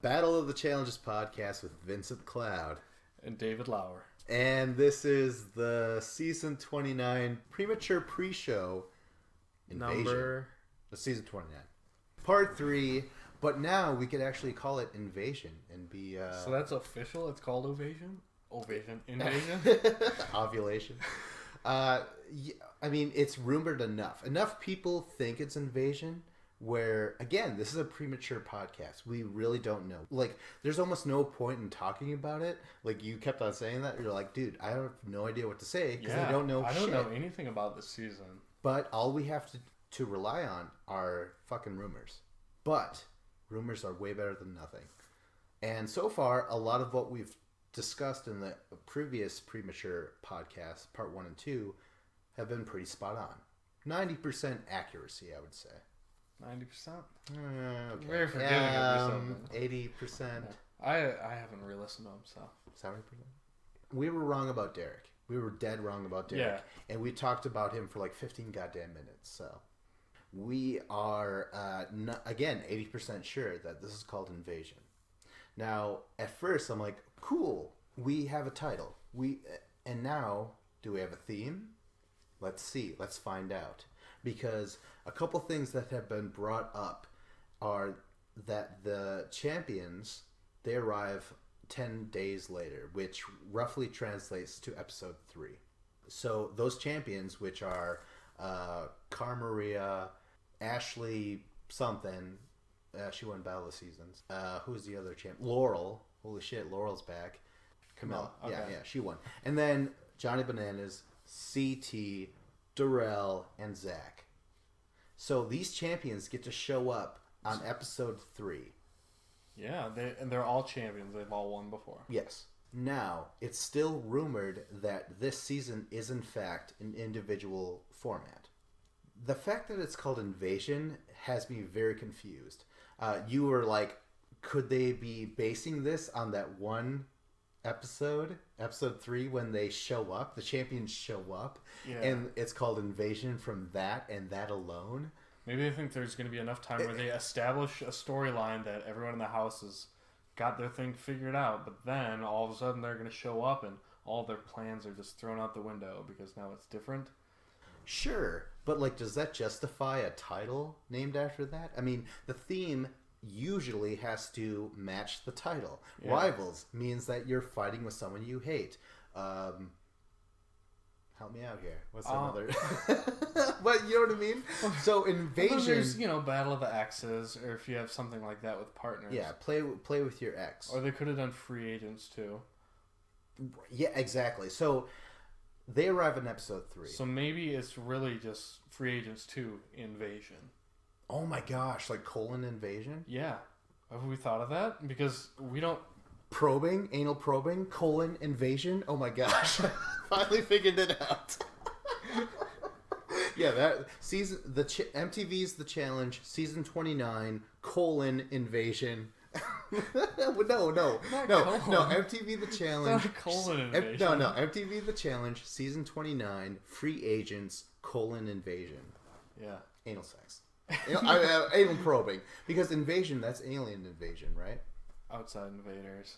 Battle of the Challenges podcast with Vincent Cloud and David Lauer. And this is the season 29 Premature Pre-show Invasion. The season 29. Part 3, but now we could actually call it Invasion and be... So that's official? It's called Ovation? Ovation? Invasion? Ovulation. I mean, it's rumored enough. Enough people think it's Invasion where, again, this is a premature podcast. We really don't know. Like, there's almost no point in talking about it. Like, you kept on saying that. You're like, dude, I have no idea what to say because I don't know I don't know anything about this season. But all we have to rely on are fucking rumors. But rumors are way better than nothing. And so far, a lot of what we've discussed in the previous premature podcasts, part 1 and 2, have been pretty spot on. 90% accuracy, I would say. 90%? Okay. Very forgiving of you. 80%. I haven't re-listened to him, so. 70%. We were wrong about Derek. We were dead wrong about Derek. Yeah. And we talked about him for like 15 goddamn minutes. So we are, again, 80% sure that this is called Invasion. Now, at first, I'm like, cool. We have a title. And now, do we have a theme? Let's see. Let's find out. Because a couple things that have been brought up are that the champions, they arrive 10 days later, which roughly translates to episode 3. So those champions, which are Cara Maria, Ashley something, she won Battle of the Seasons. Who's the other champ? Laurel. Holy shit, Laurel's back. Camilla. No, okay. Yeah, she won. And then Johnny Bananas, CT, Darrell, and Zach. So these champions get to show up on episode 3. Yeah, they're all champions. They've all won before. Yes. Now, it's still rumored that this season is in fact an individual format. The fact that it's called Invasion has me very confused. You were like, could they be basing this on that one episode 3, when they show up, the champions show up, and it's called Invasion from that and that alone? Maybe they think there's going to be enough time where they establish a storyline that everyone in the house has got their thing figured out, but then all of a sudden they're going to show up and all their plans are just thrown out the window because now it's different. Sure, but like, does that justify a title named after that? I mean, the theme usually has to match the title. Yeah. Rivals means that you're fighting with someone you hate. Help me out here. What's another? But you know what I mean? So Invasion. There's, Battle of the Exes, or if you have something like that with partners. Yeah, play with your ex. Or they could have done Free Agents too. Yeah, exactly. So they arrive in episode 3. So maybe it's really just Free Agents 2 Invasion. Oh my gosh, like colon invasion? Yeah. Have we thought of that? Because we don't... Anal probing, colon invasion? Oh my gosh. Finally figured it out. Yeah, that season, MTV's The Challenge, season 29, colon invasion. No, MTV The Challenge. It's not colon invasion. No, MTV The Challenge, season 29, Free Agents, colon invasion. Yeah. Anal sex. Anal probing. Because invasion, that's alien invasion, right? Outside invaders.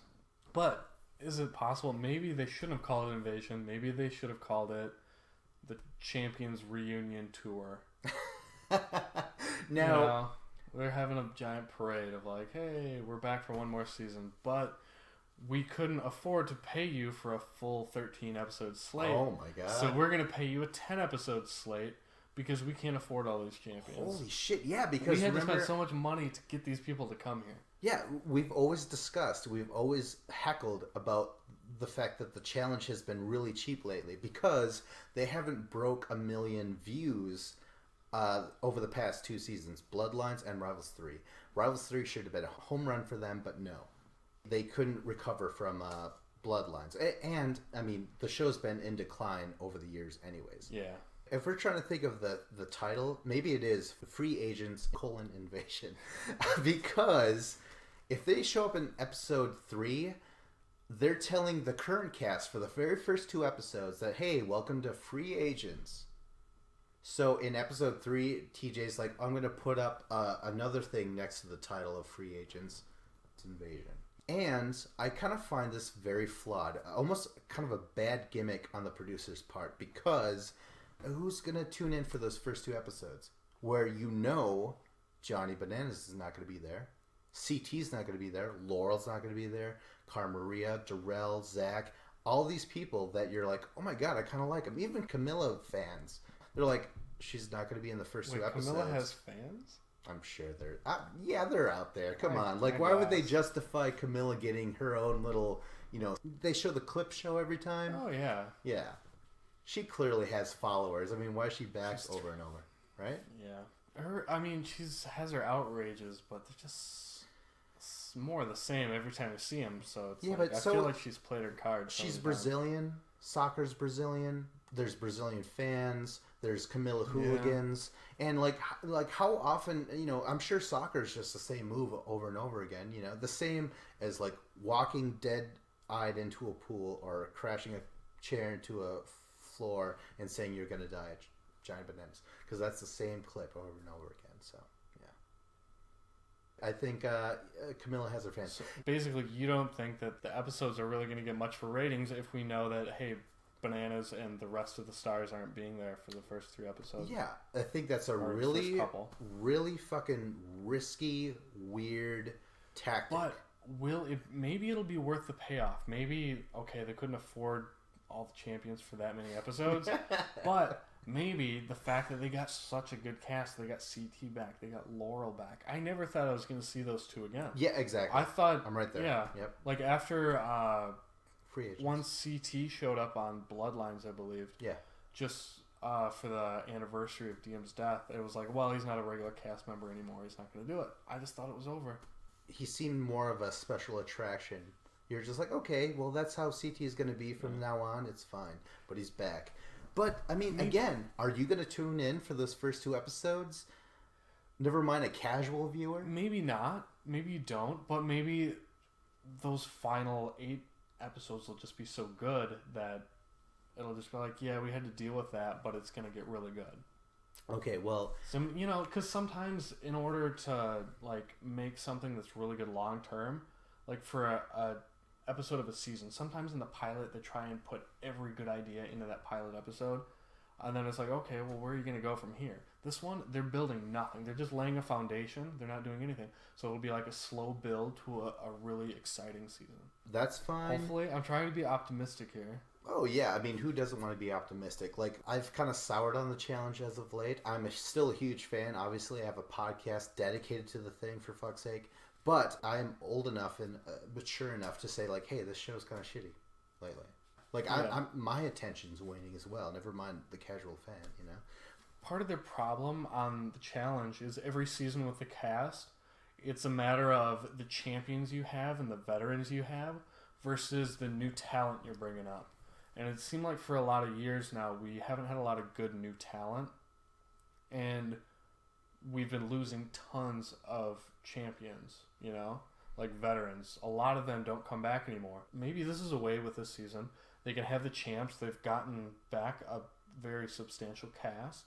But is it possible? Maybe they shouldn't have called it Invasion. Maybe they should have called it the Champions Reunion Tour. Now, they're having a giant parade of like, hey, we're back for one more season, but we couldn't afford to pay you for a full 13 episode slate. Oh my god. So we're going to pay you a 10 episode slate because we can't afford all these champions. Holy shit, yeah, because we had to spend so much money to get these people to come here. Yeah, we've always heckled about the fact that the challenge has been really cheap lately because they haven't broke 1 million views over the past 2 seasons, Bloodlines and Rivals 3. Rivals 3 should have been a home run for them, but no. They couldn't recover from Bloodlines. And, I mean, the show's been in decline over the years anyways. Yeah. If we're trying to think of the title, maybe it is Free Agents, Invasion. Because if they show up in episode 3, they're telling the current cast for the very first 2 episodes that, hey, welcome to Free Agents. So in episode 3, TJ's like, I'm going to put up another thing next to the title of Free Agents invasion. And I kind of find this very flawed, almost kind of a bad gimmick on the producer's part, because who's going to tune in for those first 2 episodes where Johnny Bananas is not going to be there, CT's not going to be there, Laurel's not going to be there, Cara Maria, Darrell, Zach, all these people that you're like, oh my god, I kind of like them. Even Camilla fans, they're like, she's not going to be in the first 2 episodes. Camilla has fans? I'm sure they're out there. Come on. Like, why would they justify Camilla getting her own little, they show the clip show every time? Oh, yeah. Yeah. She clearly has followers. I mean, why is she back over and over, right? Yeah. She has her outrages, but they're just more the same every time we see them. So it's I feel like she's played her cards. She's Brazilian. Soccer's Brazilian. There's Brazilian fans. There's Camilla hooligans. Yeah. And like how often, I'm sure soccer's just the same move over and over again. The same as like walking dead-eyed into a pool or crashing a chair into a floor and saying you're going to die at Giant Bananas. Because that's the same clip over and over again. So, yeah. I think Camilla has her fans. So basically, you don't think that the episodes are really going to get much for ratings if we know that, hey, Bananas and the rest of the stars aren't being there for the first 3 episodes. Yeah, I think that's a really fucking risky, weird tactic. But maybe it'll be worth the payoff. Maybe, okay, they couldn't afford all the champions for that many episodes, but maybe the fact that they got such a good cast, they got CT back, they got Laurel back. I never thought I was going to see those 2 again. Yeah, exactly. I thought... I'm right there. Yeah. Yep. Like after... Free agents. Once CT showed up on Bloodlines, I believe. Yeah. Just for the anniversary of DM's death, it was like, well, he's not a regular cast member anymore. He's not going to do it. I just thought it was over. He seemed more of a special attraction. You're just like, okay, well, that's how CT is going to be from now on. It's fine. But he's back. But, again, are you going to tune in for those first 2 episodes? Never mind a casual viewer? Maybe not. Maybe you don't. But maybe those final 8 episodes will just be so good that it'll just be like, yeah, we had to deal with that, but it's going to get really good. Okay, well... because sometimes in order to, like, make something that's really good long-term, like for a episode of a season, sometimes in the pilot they try and put every good idea into that pilot episode, and then it's like, okay, well, where are you going to go from here? This one, they're building nothing. They're just laying a foundation. They're not doing anything. So it'll be like a slow build to a really exciting season. That's fine. Hopefully. I'm trying to be optimistic here. Oh, yeah. Who doesn't want to be optimistic? Like, I've kind of soured on the challenge as of late. I'm still a huge fan. Obviously, I have a podcast dedicated to the thing, for fuck's sake. But I'm old enough and mature enough to say, like, hey, this show's kind of shitty lately. Like, yeah. My attention's waning as well. Never mind the casual fan, Part of their problem on the challenge is every season with the cast, it's a matter of the champions you have and the veterans you have versus the new talent you're bringing up. And it seemed like for a lot of years now, we haven't had a lot of good new talent. And we've been losing tons of champions, like veterans. A lot of them don't come back anymore. Maybe this is a way with this season. They can have the champs. They've gotten back a very substantial cast.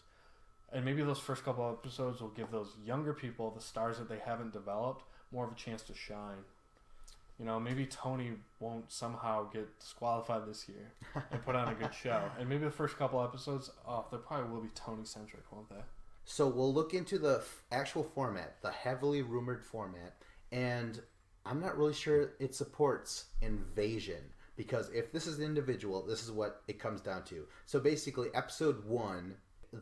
And maybe those first couple of episodes will give those younger people, the stars that they haven't developed, more of a chance to shine. Maybe Tony won't somehow get disqualified this year and put on a good show. And maybe the first couple episodes, they probably will be Tony-centric, won't they? So we'll look into the actual format, the heavily rumored format, and I'm not really sure it supports invasion. Because if this is individual, this is what it comes down to. So basically, episode 1...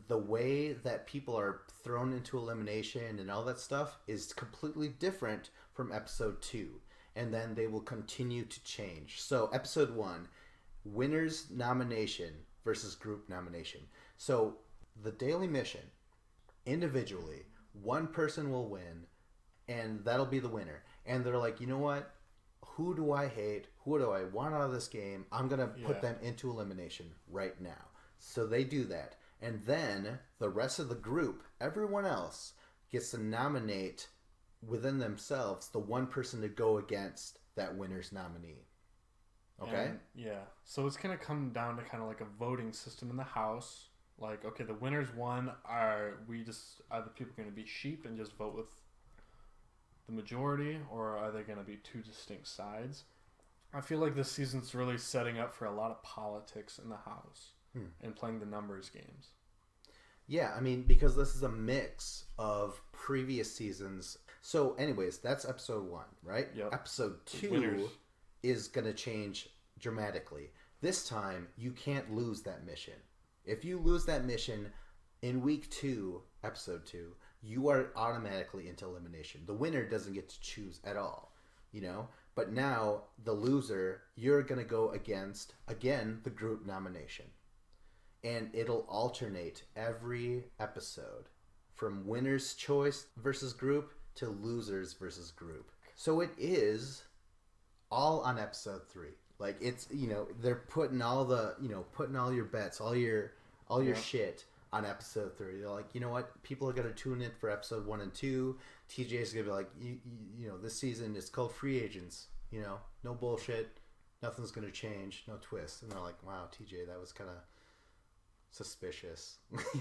the way that people are thrown into elimination and all that stuff is completely different from episode 2. And then they will continue to change. So episode 1, winner's nomination versus group nomination. So the daily mission, individually, one person will win and that'll be the winner. And they're like, you know what? Who do I hate? Who do I want out of this game? I'm going to put them into elimination right now. So they do that. And then the rest of the group, everyone else, gets to nominate within themselves the one person to go against that winner's nominee. Okay? And, so it's going to come down to kind of like a voting system in the House. Like, okay, the winners won. Are the people going to be sheep and just vote with the majority, or are they going to be two distinct sides? I feel like this season's really setting up for a lot of politics in the house and playing the numbers games. Yeah, I mean, because this is a mix of previous seasons. So, anyways, that's episode 1, right? Yep. Episode 2 is going to change dramatically. This time, you can't lose that mission. If you lose that mission in week 2, episode 2, you are automatically into elimination. The winner doesn't get to choose at all, you know? But now, the loser, you're going to go against, again, the group nomination. And it'll alternate every episode from winner's choice versus group to losers versus group. So it is all on episode 3. Like, it's, you know, they're putting all the, you know, putting all your bets, all your shit on episode 3. They're like, you know what? People are going to tune in for episode 1 and 2. TJ's going to be like, you know, this season is called Free Agents. You know, no bullshit. Nothing's going to change. No twist. And they're like, wow, TJ, that was kind of suspicious.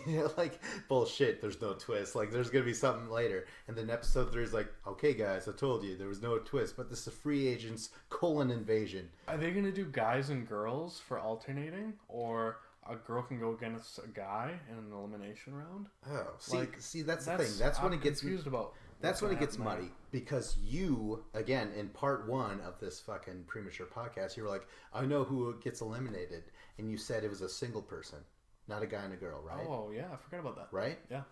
You know, like, bullshit, there's no twist. Like, there's going to be something later. And then episode 3 is like, okay, guys, I told you there was no twist. But this is Free Agents : Invasion. Are they going to do guys and girls for alternating? Or a girl can go against a guy in an elimination round? Oh, see, that's the thing. That's when it gets confused about. That's when it gets muddy, because you, again, in part 1 of this fucking Premature podcast, you were like, I know who gets eliminated, and you said it was a single person, not a guy and a girl, right? Oh, yeah, I forgot about that. Right? Yeah.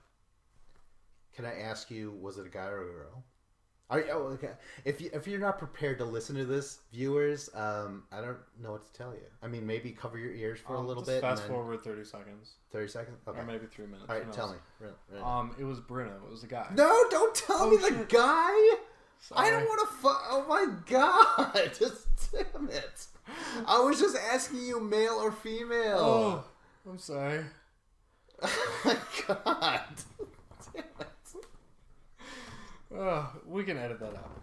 Can I ask you, was it a guy or a girl? Okay. If you're not prepared to listen to this, viewers, I don't know what to tell you. I mean, maybe cover your ears for a little bit. Fast forward 30 seconds. 30 seconds? Okay. Or maybe 3 minutes. All right, tell me. Really. It was Bruno. It was a guy. No, don't tell me the guy. Sorry. I don't want to Oh my god. Just damn it. I was just asking you male or female. Oh, I'm sorry. Oh my god. Damn it. Oh, we can edit that out.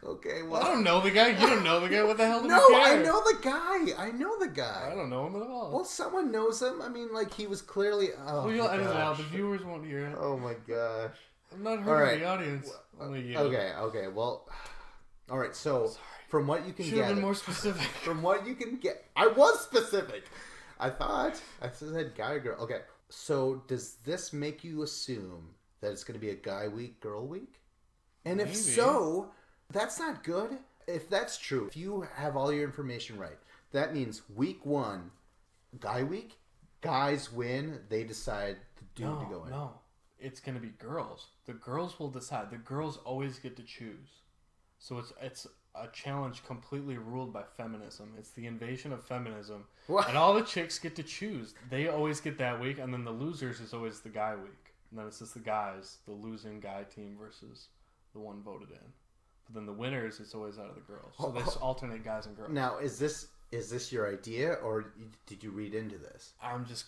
Okay, well, I don't know the guy. You don't know the guy. What the hell do you No, care? I know the guy. I don't know him at all. Well, someone knows him. I mean, like, he was clearly... Oh, well, you'll edit it out. The viewers won't hear it. Oh, my gosh. I'm not hurting the audience. Only you. Okay, well... All right, so, from what you can Should have been more specific. From what you can get... I was specific! I said guy or girl. Okay, so does this make you assume that it's going to be a guy week, girl week? And if so, that's not good. If that's true, if you have all your information right, that means week 1, guy week, guys win, they decide the dude to go in. No, it's going to be girls. The girls will decide. The girls always get to choose. So it's a challenge completely ruled by feminism. It's the invasion of feminism. What? And all the chicks get to choose. They always get that week, and then the losers is always the guy week. And then it's just the guys, the losing guy team versus the one voted in. But then the winners, it's always out of the girls. So they alternate guys and girls. Now, is this your idea, or did you read into this? I'm just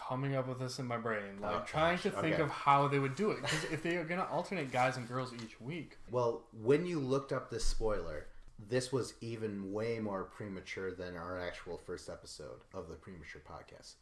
coming up with this in my brain, trying to think of how they would do it. Because if they are going to alternate guys and girls each week. Well, when you looked up this spoiler, this was even way more premature than our actual first episode of the Premature podcast.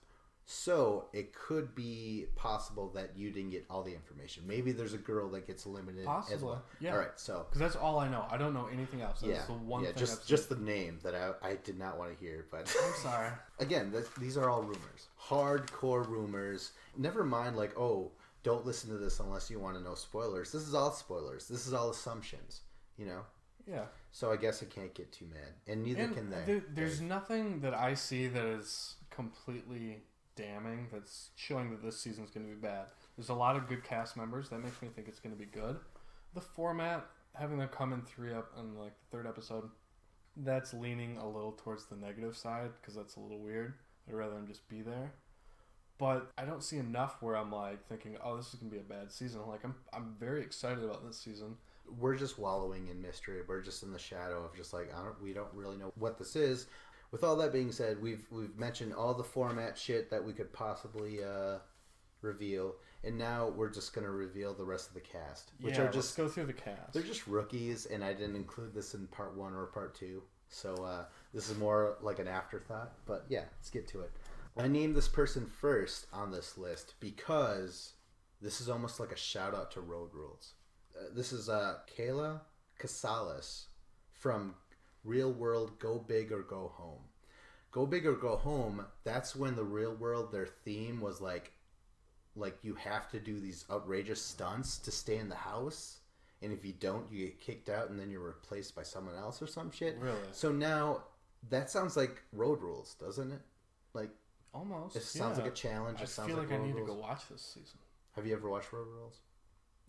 So it could be possible that you didn't get all the information. Maybe there's a girl that gets eliminated. Possibly, as well. Yeah. All right, so because that's all I know. I don't know anything else. That's the one thing. Just the name that I did not want to hear. But I'm sorry. Again, these are all rumors, hardcore rumors. Never mind, like, oh, don't listen to this unless you want to know spoilers. This is all spoilers. This is all assumptions. You know. Yeah. So I guess I can't get too mad, and neither can they. There's nothing that I see that is completely damning that's showing that this season's going to be bad. There's a lot of good cast members. That makes me think it's going to be good. The format, having them come in on like the 3rd episode, that's leaning a little towards the negative side because that's a little weird. I'd rather them just be there. But I don't see enough where I'm like thinking, oh, this is going to be a bad season. Like I'm very excited about this season. We're just wallowing in mystery. We're just in the shadow of just like we don't really know what this is. With all that being said, we've mentioned all the format shit that we could possibly reveal, and now we're just gonna reveal the rest of the cast, which are just let's go through the cast. They're just rookies, and I didn't include this in part 1 or part 2, so this is more like an afterthought. But yeah, let's get to it. I named this person first on this list because This is almost like a shout out to Road Rules. This is Kayla Casales from Real World Go Big or Go Home. Go Big or Go Home, that's when the Real World, their theme was like you have to do these outrageous stunts to stay in the house. And if you don't, you get kicked out and then you're replaced by someone else or some shit. Really? So now, that sounds like Road Rules, doesn't it? Like, almost. it sounds like a challenge. It sounds feel like I need Road to go Rules. watch this season. Have you ever watched Road Rules?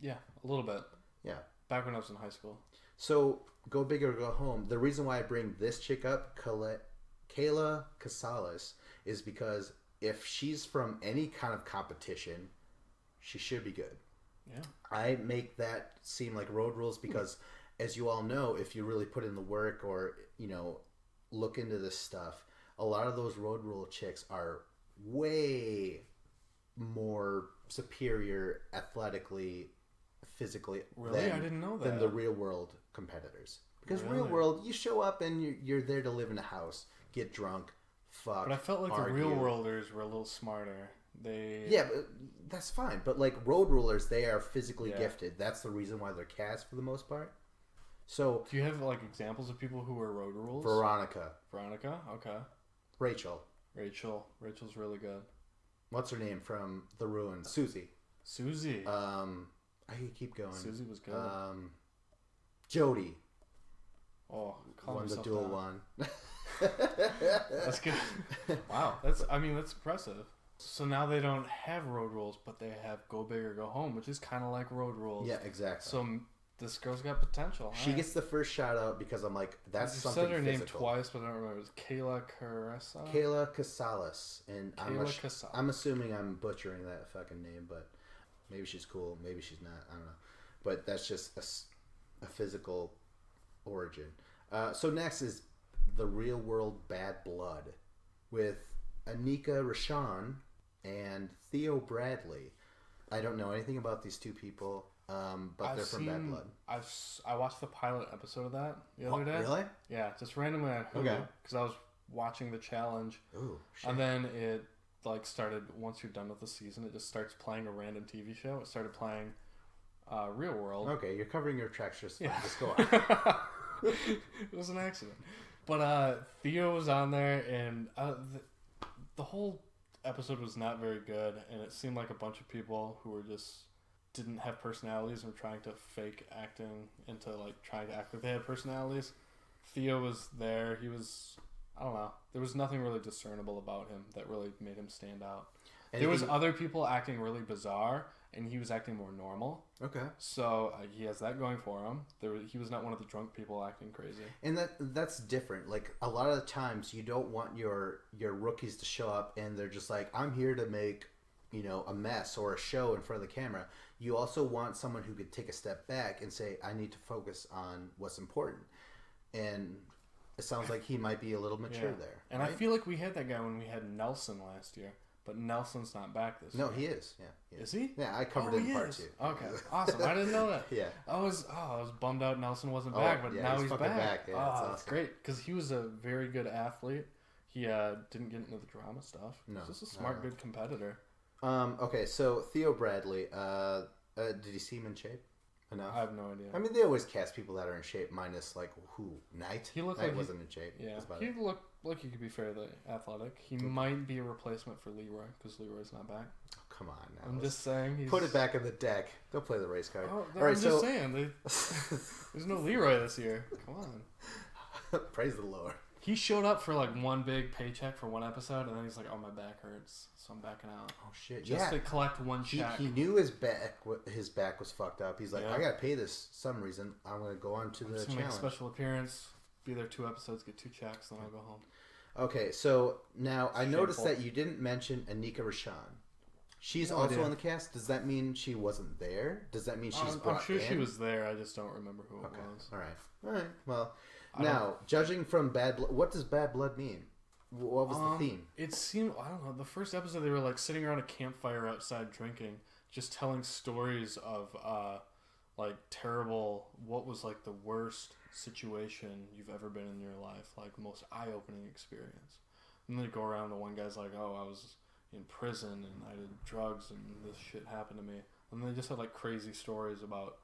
Yeah, a little bit. Yeah. Back when I was in high school. So, Go Big or Go Home. The reason why I bring this chick up, Kayla Casales, is because if she's from any kind of competition, she should be good. Yeah. I make that seem like Road Rules because, as you all know, if you really put in the work or, look into this stuff, a lot of those Road Rule chicks are way more superior athletically, physically Really? I didn't know that. than the real world competitors. Because Really? real world, you show up and you're there to live in a house, get drunk, fuck, But I felt like argue. the real worlders were a little smarter. Yeah, but that's fine. But like Road Rulers, they are physically Yeah. gifted. That's the reason why they're cast for the most part. So Do you have like examples of people who were road rules? Veronica, Okay. Rachel, Rachel's really good. what's her name from The Ruins? Susie. Susie. I could keep going. Susie was good. Jody. Oh, calm Won the yourself dual down. one. That's good. Wow, that's impressive. So now they don't have road rules, but they have Go Big or Go Home, which is kind of like road rules. Yeah, exactly. So this girl's got potential. She gets the first shout out because I'm like, that's You something said her physical. name twice, but I don't remember. It was Kayla Caressa? Kayla Casales, and Casales. I'm assuming I'm butchering that fucking name, but maybe she's cool, maybe she's not. I don't know, but that's just a physical origin. So next is The Real World Bad Blood with Anika Rashawn and Theo Bradley. I don't know anything about these two people, but they're from Bad Blood. I watched the pilot episode of that the other day. Really? Yeah, just randomly on Hulu because I was watching the challenge. Ooh, shit. And then it started, once you're done with the season, it just starts playing a random TV show. It started playing Real World. Okay, you're covering your tracks just fine. Yeah. Just go on. It was an accident. But Theo was on there, and the whole episode was not very good, and it seemed like a bunch of people who were just didn't have personalities and were trying to fake acting into like trying to act like they had personalities. Theo was there. He was, I don't know. There was nothing really discernible about him that really made him stand out. There was other people acting really bizarre, and he was acting more normal. Okay. So he has that going for him. He was not one of the drunk people acting crazy. And that's different. Like a lot of the times, you don't want your rookies to show up and they're just like, I'm here to make, a mess or a show in front of the camera. You also want someone who could take a step back and say, I need to focus on what's important. And it sounds like he might be a little mature there. And right? I feel like we had that guy when we had Nelson last year. But Nelson's not back this year. No, he is. Yeah. He is he? Yeah, I covered it in part 2. Okay, awesome. I didn't know that. Yeah. I was bummed out Nelson wasn't back, but now he's back. Yeah, that's awesome. great because he was a very good athlete. He didn't get into the drama stuff. No, he's just a smart, good competitor. Okay, so Theo Bradley. Did he seem in shape? Enough? I have no idea. I mean, they always cast people that are in shape, minus like who? Knight. He looked Knight like wasn't in shape. Yeah, he looked like he could be fairly athletic. He might be a replacement for Leroy because Leroy's not back. Oh, come on now. I'm just saying. Put it back in the deck. Don't play the race card. Oh, all right, I'm just saying. There's no Leroy this year. Come on. Praise the Lord. He showed up for like one big paycheck for one episode, and then he's like, "Oh, my back hurts, so I'm backing out." Oh shit! Just to collect one check. He knew his back was fucked up. He's like, Yeah. I gotta pay this some reason. I'm gonna go on to the Make a challenge. special appearance, be there 2 episodes, get 2 checks, then I'll go home. Okay, so now I noticed Shameful. that you didn't mention Anika Rashawn. She's No also idea. on the cast. Does that mean she wasn't there? Does that mean she's brought I'm sure in? she was there. I just don't remember who Okay. it was. All right. Well, now judging from Bad Blood, what does Bad Blood mean? What was the theme? It seemed, I don't know, the first episode they were like sitting around a campfire outside drinking, just telling stories of like terrible, what was like the worst situation you've ever been in your life, like most eye-opening experience. And they go around, the one guy's like, oh, I was in prison and I did drugs and this shit happened to me. and they just had like crazy stories about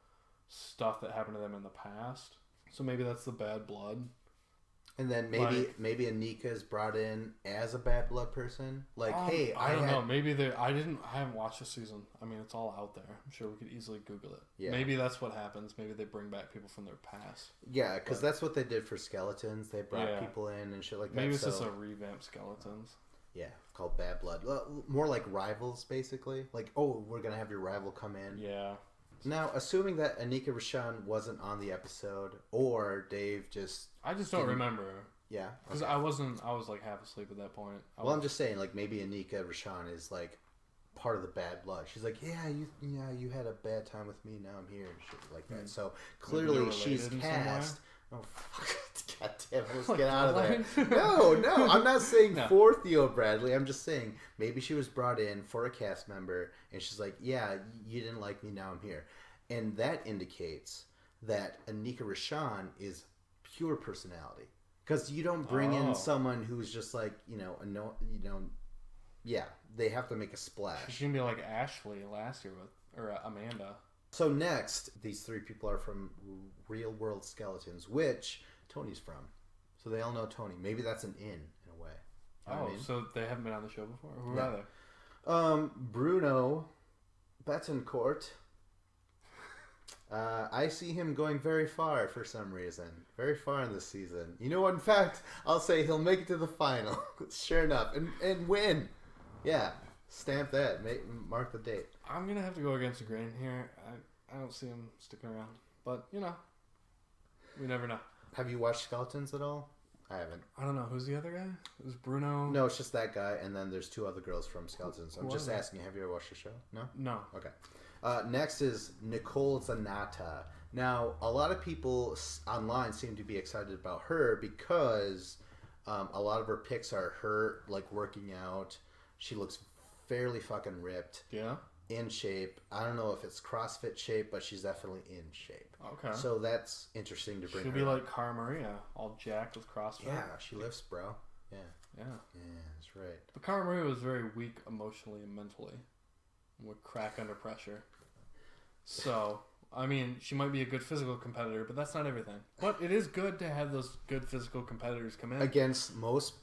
stuff that happened to them in the past. So maybe that's the bad blood. And then maybe Anika is brought in as a bad blood person. Like, hey, I don't know. Maybe I haven't watched the season. I mean, it's all out there. I'm sure we could easily Google it. Yeah. Maybe that's what happens. Maybe they bring back people from their past. Yeah, because that's what they did for Skeletons. They brought people in and shit like that. Maybe it's just a revamped Skeletons. Yeah, called Bad Blood. More like rivals, basically. Like, oh, we're gonna have your rival come in. Yeah. Now, assuming that Anika Rashawn wasn't on the episode, or Dave just... I just don't remember. Yeah? Because I was like half asleep at that point. I'm just saying, like, maybe Anika Rashawn is, like, part of the bad blood. She's like, you had a bad time with me, now I'm here, and shit like that. So, clearly she's cast... Oh, fuck. God damn, let's get out of there. No, I'm not saying for Theo Bradley. I'm just saying maybe she was brought in for a cast member and she's like, yeah, you didn't like me, now I'm here. And that indicates that Anika Rashawn is pure personality. Because you don't bring in someone who's just like, they have to make a splash. She's going to be like Ashley last year or Amanda. So next, these three people are from Real World Skeletons, which Tony's from. So they all know Tony. Maybe that's an in a way. You know what I mean? So they haven't been on the show before? Who are they? Bruno Betancourt. I see him going very far for some reason. Very far in this season. You know what? In fact, I'll say he'll make it to the final. Sure enough. And win. Yeah. Stamp that. Mark the date. I'm going to have to go against the grain here. I don't see him sticking around. But, we never know. Have you watched Skeletons at all? I haven't. I don't know. Who's the other guy? It was Bruno? No, it's just that guy, and then there's two other girls from Skeletons. I'm just asking, have you ever watched the show? No? No. Okay. Next is Nicole Zanata. Now, a lot of people online seem to be excited about her because a lot of her pics are her, like, working out. She looks fairly fucking ripped. Yeah. In shape. I don't know if it's CrossFit shape, but she's definitely in shape. Okay. So that's interesting to bring She'll her. be like Cara Maria, all jacked with CrossFit. Yeah, she lifts, bro. Yeah. Yeah. Yeah, that's right. But Cara Maria was very weak emotionally and mentally. And would crack under pressure. So, I mean, she might be a good physical competitor, but that's not everything. But it is good to have those good physical competitors come in. Against most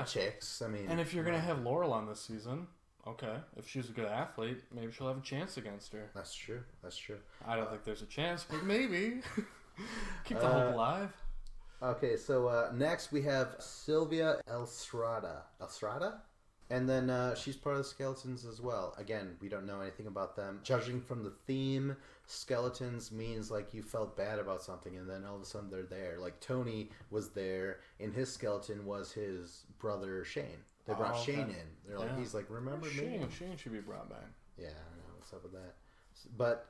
chicks, I mean. And if you're going to have Laurel on this season, okay, if she's a good athlete, maybe she'll have a chance against her. That's true. I don't think there's a chance, but maybe. Keep the hope alive. Okay, so next we have Sylvia Elstrada. Elstrada? And then she's part of the Skeletons as well. Again, we don't know anything about them. Judging from the theme, Skeletons means like you felt bad about something and then all of a sudden they're there. Like Tony was there and his skeleton was his brother Shane. They brought Shane in. They're like, he's like, remember me? Shane should be brought back. Yeah, I don't know what's up with that. But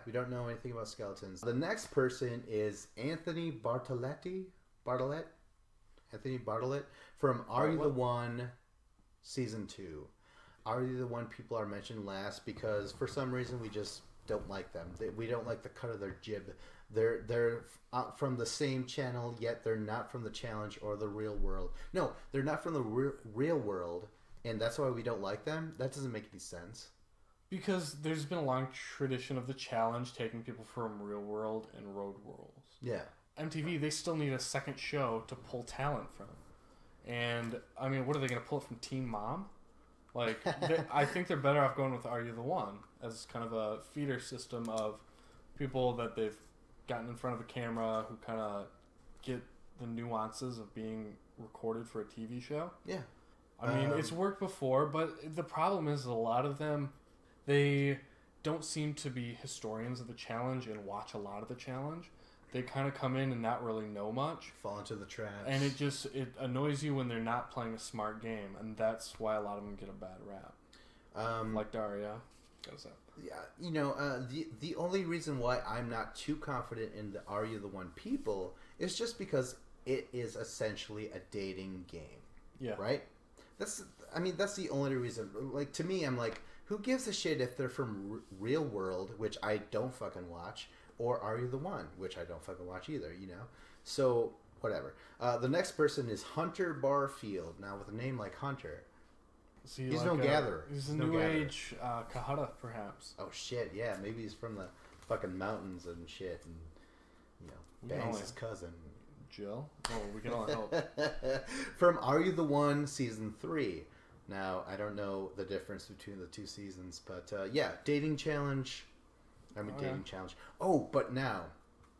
we don't know anything about Skeletons. The next person is Anthony Bartolet from Are You the One? Season 2. Are You the One people are mentioned last because for some reason we just don't like them. We don't like the cut of their jib. They're from the same channel, yet they're not from the challenge or the real world. No, they're not from the real world, and that's why we don't like them. That doesn't make any sense. Because there's been a long tradition of the challenge taking people from real world and road worlds. Yeah. MTV, they still need a second show to pull talent from. And, I mean, what are they going to pull it from Teen Mom? Like, I think they're better off going with Are You the One as kind of a feeder system of people that they've gotten in front of a camera who kind of get the nuances of being recorded for a TV show. Yeah. I mean, it's worked before, but the problem is a lot of them, they don't seem to be historians of the challenge and watch a lot of the challenge. They kind of come in and not really know much. Fall into the traps. And it annoys you when they're not playing a smart game. And that's why a lot of them get a bad rap. Like Daria. Yeah, the only reason why I'm not too confident in the Are You the One people is just because it is essentially a dating game. Yeah. Right? That's the only reason. Like, to me, I'm like, who gives a shit if they're from Real World, which I don't fucking watch, or Are You the One, which I don't fucking watch either, So, whatever. The next person is Hunter Barfield. Now, with a name like Hunter, Is he He's like no gatherer. He's a No new gatherer. age Kahata, perhaps. Oh shit, yeah, maybe he's from the fucking mountains and shit, and We can bangs only- his cousin. Jill? Oh, we can only hope. From Are You the One season 3. Now I don't know the difference between the two seasons, but yeah, dating challenge. Dating challenge. Oh, but now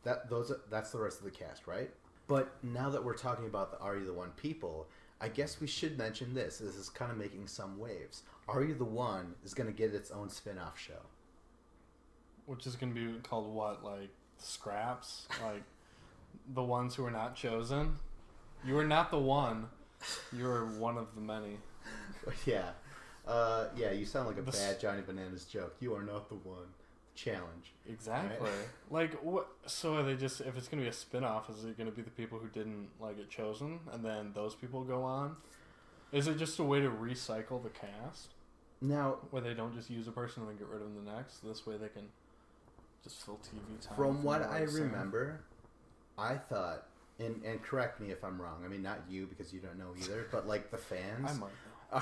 that's the rest of the cast, right? But now that we're talking about the Are You the One people, I guess we should mention this. This is kind of making some waves. Are You the One is going to get its own spin-off show. Which is going to be called what? Like, Scraps? Like, the ones who are not chosen? You are not the one. You are one of the many. Yeah. Yeah, you sound like a bad Johnny Bananas joke. You are not the one. Challenge. Exactly. Right? Like, what? So are they just, if it's going to be a spin-off, is it going to be the people who didn't, like, get chosen, and then those people go on? Is it just a way to recycle the cast? Now, Where they don't just use a person and then get rid of them the next? This way they can just fill TV time. from what I Sam. remember, I thought, and correct me if I'm wrong. I mean, not you because you don't know either, but like the fans. I might know.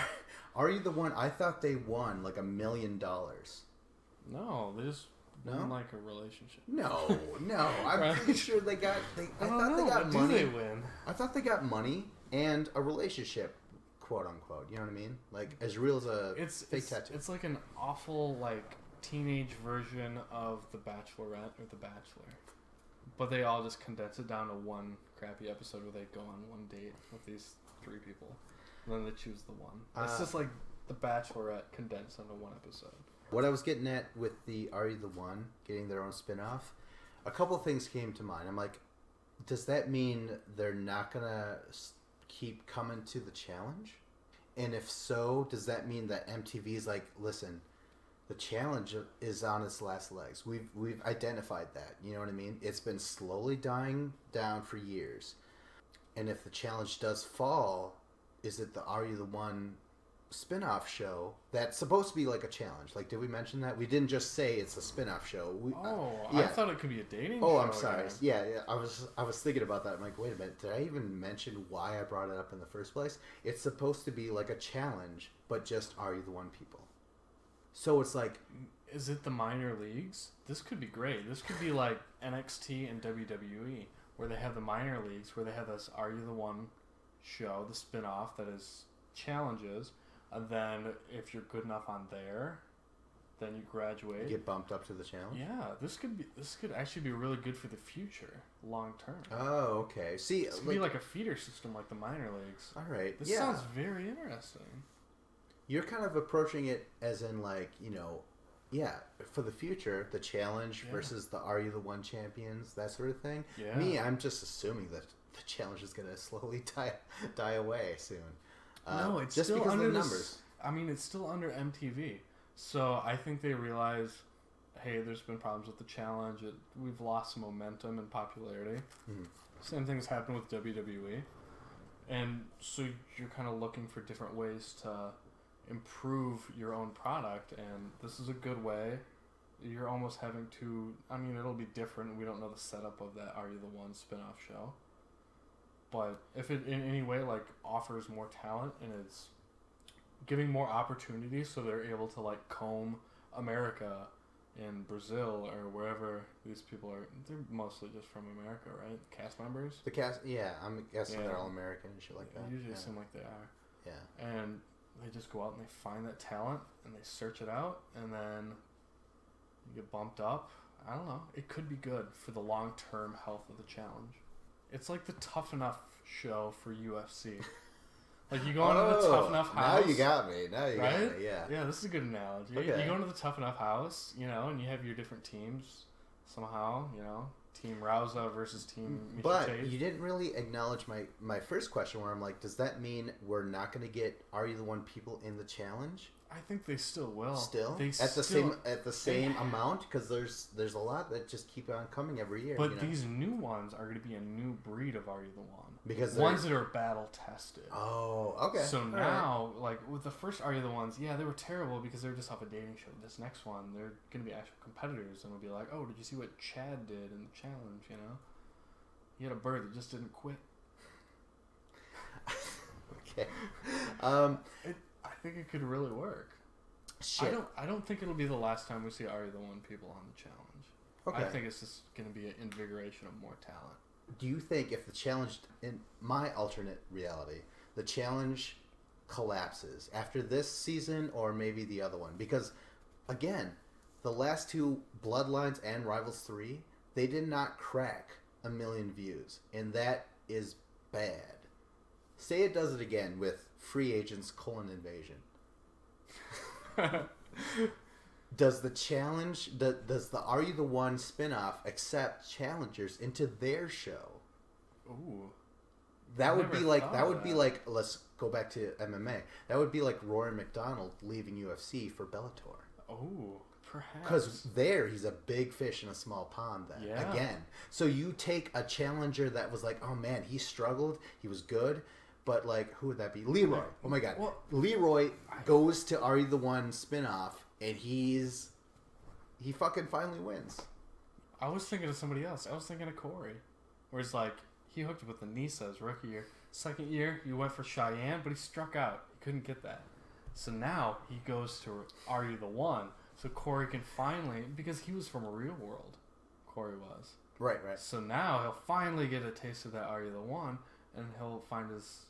Are You the One? I thought they won like $1 million. No, they just No? won, like, a relationship. No. I'm Right. pretty sure they got. I I don't thought know, they got but money. do they win? I thought they got money and a relationship, quote unquote. You know what I mean? Like as real as a fake tattoo. It's like an awful, like, teenage version of The Bachelorette or The Bachelor. But they all just condense it down to one crappy episode where they go on one date with these 3 people. And then they choose the one. It's just like The Bachelorette condensed into one episode. What I was getting at with the Are You the One getting their own spin-off, a couple things came to mind. I'm like, does that mean they're not going to keep coming to the challenge? And if so, does that mean that MTV's like, listen, the challenge is on its last legs. We've identified that. You know what I mean? It's been slowly dying down for years. And if the challenge does fall, is it the Are You the One spin-off show that's supposed to be like a challenge? Like, did we mention that? We didn't just say it's a spin-off show. I thought it could be a dating show. Oh, I'm sorry. again. Yeah, I was thinking about that. I'm like, wait a minute, did I even mention why I brought it up in the first place? It's supposed to be like a challenge, but just Are You the One people. So it's like, Is it the minor leagues? This could be great. This could be like NXT and WWE, where they have the minor leagues, where they have this Are You the One show, the spin-off that is challenges, and then if you're good enough on there, then you graduate. get bumped up to the challenge. Yeah, this could actually be really good for the future, long term. Oh, okay. See, This could be like a feeder system, like the minor leagues. all right. This yeah. sounds very interesting. You're kind of approaching it as in like, yeah, for the future, the challenge versus the Are You the One champions, that sort of thing. Yeah. Me, I'm just assuming that the challenge is going to slowly die away soon. No, it's just still because under of the this- numbers. I mean, it's still under MTV. So I think they realize, hey, there's been problems with the challenge. We've lost some momentum and popularity. Mhm. Same thing's happened with WWE. And so you're kind of looking for different ways to improve your own product. And this is a good way. You're almost having to, I mean, it'll be different. We don't know the setup of that Are You the One spin-off show. But if it in any way like offers more talent and it's giving more opportunities so they're able to like comb America and Brazil or wherever these people are, they're mostly just from America, right? Cast members? The cast, yeah, I'm guessing Yeah. they're all American and shit like that. They usually yeah. seem like they are. Yeah. And they just go out and they find that talent and they search it out and then you get bumped up. I don't know. It could be good for the long-term health of the challenge. It's like the Tough Enough show for UFC. Like you go into the Tough Enough house. Now you got me. Now you got Right? me. Yeah. Yeah, this is a good analogy. Okay. You go into the Tough Enough house, and you have your different teams somehow, Team Rouza versus Team Misha But Tate. you didn't really acknowledge my first question where I'm like, does that mean we're not going to get Are You the One people in the challenge? I think they still will. Still? They at the same amount? Because there's a lot that just keep on coming every year. But these new ones are going to be a new breed of Are You the One? Because ones that are battle tested. Oh, okay. So All now, like with the first Are You the Ones, yeah, they were terrible because they were just off a dating show. This next one, they're going to be actual competitors, and we'll be like, oh, did you see what Chad did in the challenge? He had a bird that just didn't quit. Okay. think it could really work. Shit. I don't think it'll be the last time we see Are You the One people on the challenge. Okay. I think it's just going to be an invigoration of more talent. Do you think if the challenge, in my alternate reality, the challenge collapses after this season or maybe the other one? Because, again, the last two Bloodlines and Rivals 3, they did not crack 1 million views. And that is bad. Say it does it again with Free Agents: Invasion. Does the challenge, does the Are You the One spinoff accept challengers into their show? Ooh. That would be like, let's go back to MMA. That would be like Rory McDonald leaving UFC for Bellator. Oh, perhaps. Because there, he's a big fish in a small pond then. Yeah. Again. So you take a challenger that was like, oh man, he struggled, he was good, but like, who would that be? Leroy. Oh my god. Well, Leroy goes to Are You the One spinoff, and he fucking finally wins. I was thinking of somebody else. I was thinking of Corey. Where it's like, he hooked up with Anissa his rookie year. Second year, you went for Cheyenne, but he struck out. He couldn't get that. So now he goes to Are You the One? So Corey can finally, because he was from a real world, Corey was. Right. So now he'll finally get a taste of that Are You the One? And he'll find his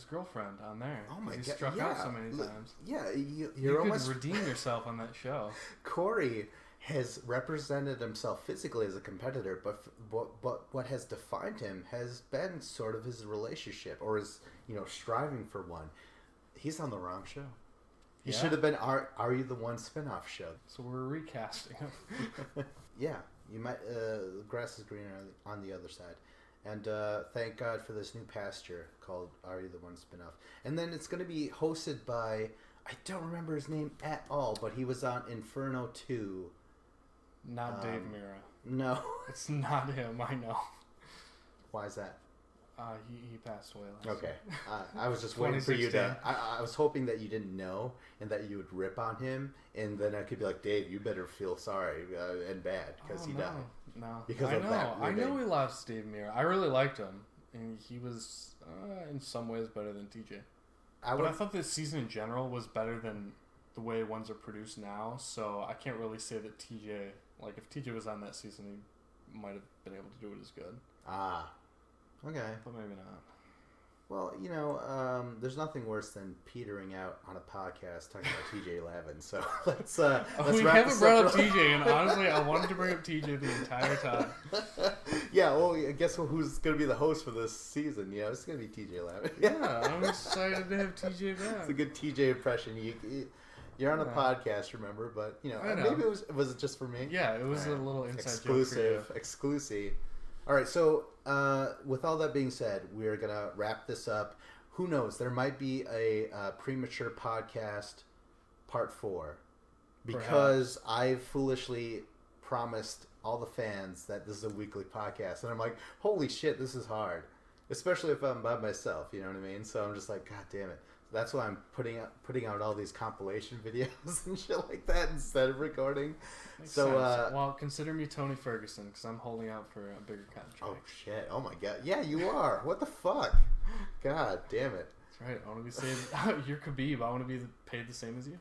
girlfriend on there. Oh my god! He struck out so many times. Yeah, You you're almost could redeem yourself on that show. Corey has represented himself physically as a competitor, but what has defined him has been sort of his relationship or his striving for one. He's on the wrong show. He should have been Are You the One spinoff show. So we're recasting him. Yeah, you might. The grass is greener on the other side. And thank God for this new pasture called Are You the One spinoff. And then it's going to be hosted by, I don't remember his name at all, but he was on Inferno 2. Not Dave Mira. No. It's not him, I know. Why is that? He passed away last Okay. year. I was just waiting for you to... I was hoping that you didn't know and that you would rip on him, and then I could be like, Dave, you better feel sorry and bad because he died. No. Because of that. I know we lost Dave Mira. I really liked him, and he was in some ways better than TJ. But I thought this season in general was better than the way ones are produced now, so I can't really say that TJ... Like, if TJ was on that season, he might have been able to do it as good. Okay. But maybe not. Well, there's nothing worse than petering out on a podcast talking about TJ Lavin. So let's we wrap haven't this brought up. up TJ, and honestly, I wanted to bring up TJ the entire time. Yeah, well, guess who's going to be the host for this season? It's going to be TJ Lavin. Yeah, I'm excited to have TJ back. It's a good TJ impression. You're on a podcast, remember? But I know. maybe was it just for me? Yeah, it was a little inside exclusive. All right, so with all that being said, we're gonna wrap this up. Who knows? There might be a premature podcast part 4 because I've foolishly promised all the fans that this is a weekly podcast, and I'm like, holy shit, this is hard, especially if I'm by myself. You know what I mean? So I'm just like, god damn it. That's why I'm putting out all these compilation videos and shit like that instead of recording. Makes sense. Well, consider me Tony Ferguson because I'm holding out for a bigger contract. Oh shit! Oh my god! Yeah, you are. What the fuck? God damn it! That's right. I want to be saying you're Khabib. I want to be paid the same as you.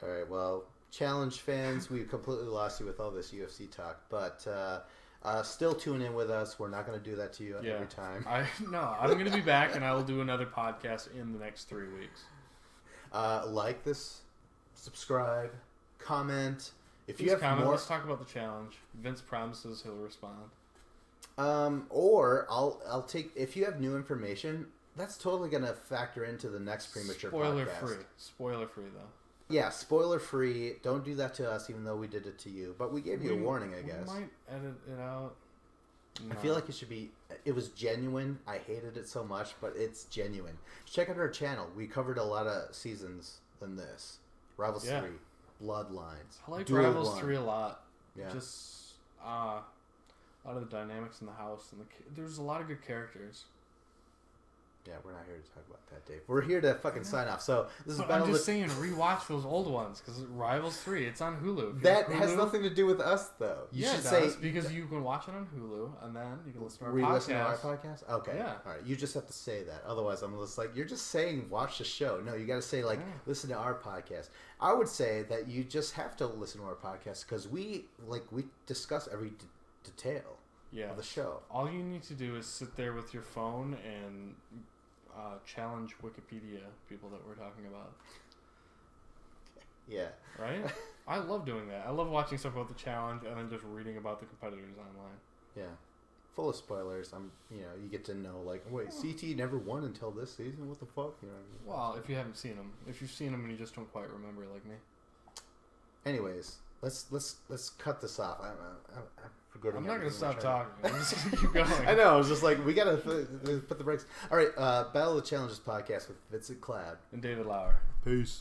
All right. Well, challenge fans, we completely lost you with all this UFC talk, but. Still tune in with us. We're not going to do that to you every time. I'm going to be back, and I will do another podcast in the next 3 weeks. Like this, subscribe, comment. If Please you have comment. more, Let's talk about the challenge. Vince promises he'll respond. Or I'll take if you have new information. That's totally going to factor into the next premature podcast. Spoiler free though. Yeah, spoiler free. Don't do that to us, even though we did it to you. But we gave you a warning, I guess. We might edit it out. No. I feel like it should be. It was genuine. I hated it so much, but it's genuine. Check out our channel. We covered a lot of seasons than this. Rivals 3, Bloodlines. I like Rivals 3 a lot. Yeah. Just a lot of the dynamics in the house and there's a lot of good characters. Yeah, we're not here to talk about that, Dave. We're here to fucking sign off. So this is But Battle I'm just of saying, rewatch those old ones because Rivals 3, it's on Hulu. That Hulu, has nothing to do with us, though. You yeah, should it say does, because you can watch it on Hulu and then you can listen to our re-listen podcast. to our podcast. Okay, Yeah. all right. You just have to say that. Otherwise, I'm just like, you're just saying watch the show. No, you got to say like listen to our podcast. I would say that you just have to listen to our podcast because we discuss every detail of the show. All you need to do is sit there with your phone and challenge Wikipedia people that we're talking about. Yeah. Right? I love doing that. I love watching stuff about the challenge and then just reading about the competitors online. Yeah. Full of spoilers. You get to know like, wait, CT never won until this season. What the fuck? You know what I mean? Well, if you haven't seen them, if you've seen them and you just don't quite remember, like me. Anyways, let's cut this off. I'm not gonna stop talking. I'm just gonna keep going. I know. I was just like, we gotta put the brakes. All right, Battle of the Challenges podcast with Vincent Cloud and David Lauer. Peace.